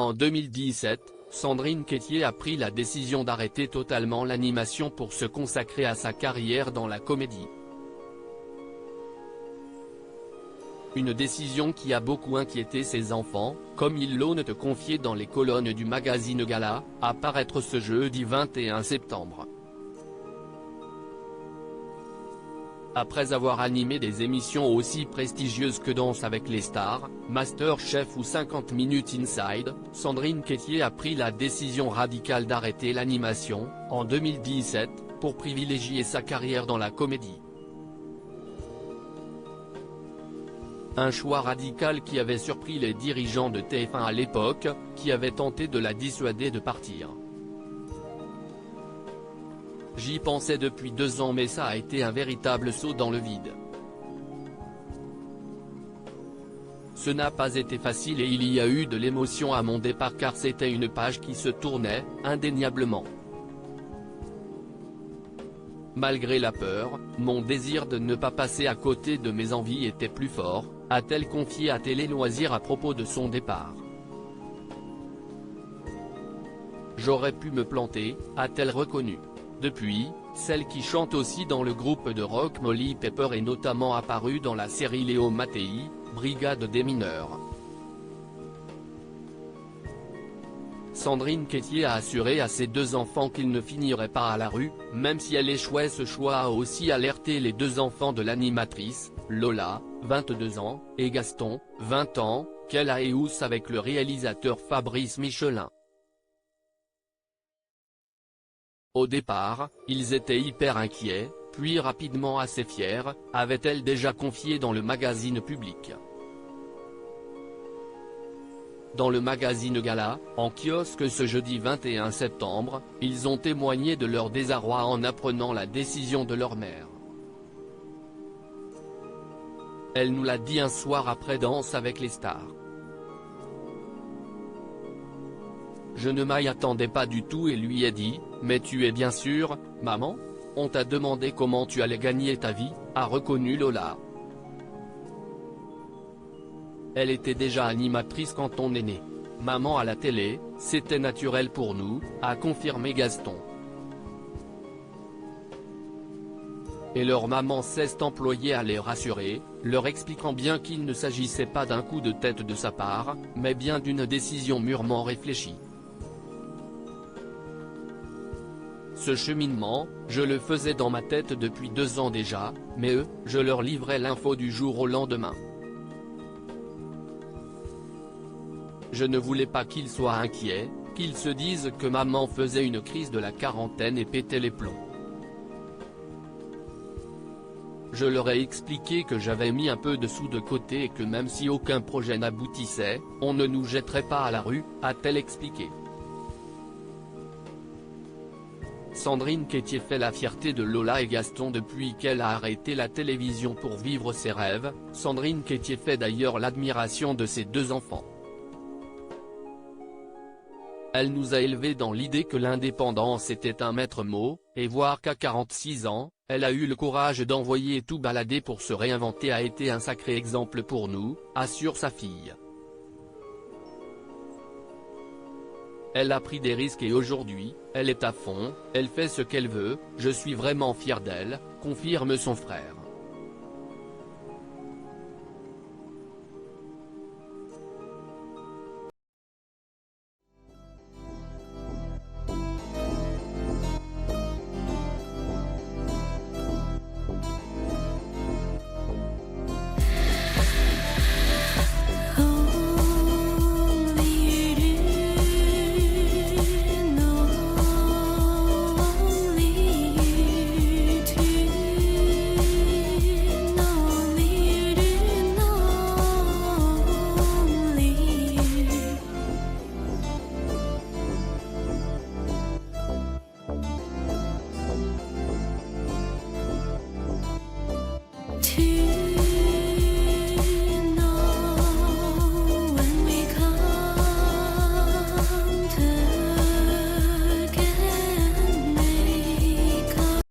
En 2017, Sandrine Quétier a pris la décision d'arrêter totalement l'animation pour se consacrer à sa carrière dans la comédie. Une décision qui a beaucoup inquiété ses enfants, comme ils l'ont confié dans les colonnes du magazine Gala, à paraître ce jeudi 21 septembre. Après avoir animé des émissions aussi prestigieuses que Danse avec les stars, MasterChef ou 50 Minutes Inside, Sandrine Quétier a pris la décision radicale d'arrêter l'animation, en 2017, pour privilégier sa carrière dans la comédie. Un choix radical qui avait surpris les dirigeants de TF1 à l'époque, qui avaient tenté de la dissuader de partir. J'y pensais depuis 2 ans mais ça a été un véritable saut dans le vide. Ce n'a pas été facile et il y a eu de l'émotion à mon départ car c'était une page qui se tournait, indéniablement. Malgré la peur, mon désir de ne pas passer à côté de mes envies était plus fort, a-t-elle confié à Télé Loisirs à propos de son départ. J'aurais pu me planter, a-t-elle reconnu. Depuis, celle qui chante aussi dans le groupe de rock Molly Pepper est notamment apparue dans la série Léo Mattei, Brigade des mineurs. Sandrine Quétier a assuré à ses 2 enfants qu'ils ne finiraient pas à la rue, même si elle échouait. Ce choix a aussi alerté les 2 enfants de l'animatrice, Lola, 22 ans, et Gaston, 20 ans, qu'elle a éhousse avec le réalisateur Fabrice Michelin. Au départ, ils étaient hyper inquiets, puis rapidement assez fiers, avait-elle déjà confié dans le magazine Public. Dans le magazine Gala, en kiosque ce jeudi 21 septembre, ils ont témoigné de leur désarroi en apprenant la décision de leur mère. Elle nous l'a dit un soir après Danse avec les stars. Je ne m'y attendais pas du tout et lui ai dit, mais tu es bien sûre, maman? On t'a demandé comment tu allais gagner ta vie, a reconnu Lola. Elle était déjà animatrice quand on est né. Maman à la télé, c'était naturel pour nous, a confirmé Gaston. Et leur maman s'est employée à les rassurer, leur expliquant bien qu'il ne s'agissait pas d'un coup de tête de sa part, mais bien d'une décision mûrement réfléchie. Ce cheminement, je le faisais dans ma tête depuis 2 ans déjà, mais eux, je leur livrais l'info du jour au lendemain. Je ne voulais pas qu'ils soient inquiets, qu'ils se disent que maman faisait une crise de la quarantaine et pétait les plombs. Je leur ai expliqué que j'avais mis un peu de sous de côté et que même si aucun projet n'aboutissait, on ne nous jetterait pas à la rue, a-t-elle expliqué. Sandrine Quétier fait la fierté de Lola et Gaston depuis qu'elle a arrêté la télévision pour vivre ses rêves. Sandrine Quétier fait d'ailleurs l'admiration de ses 2 enfants. Elle nous a élevés dans l'idée que l'indépendance était un maître mot, et voir qu'à 46 ans, elle a eu le courage d'envoyer tout balader pour se réinventer a été un sacré exemple pour nous, assure sa fille. Elle a pris des risques et aujourd'hui, elle est à fond, elle fait ce qu'elle veut, je suis vraiment fier d'elle, confirme son frère. To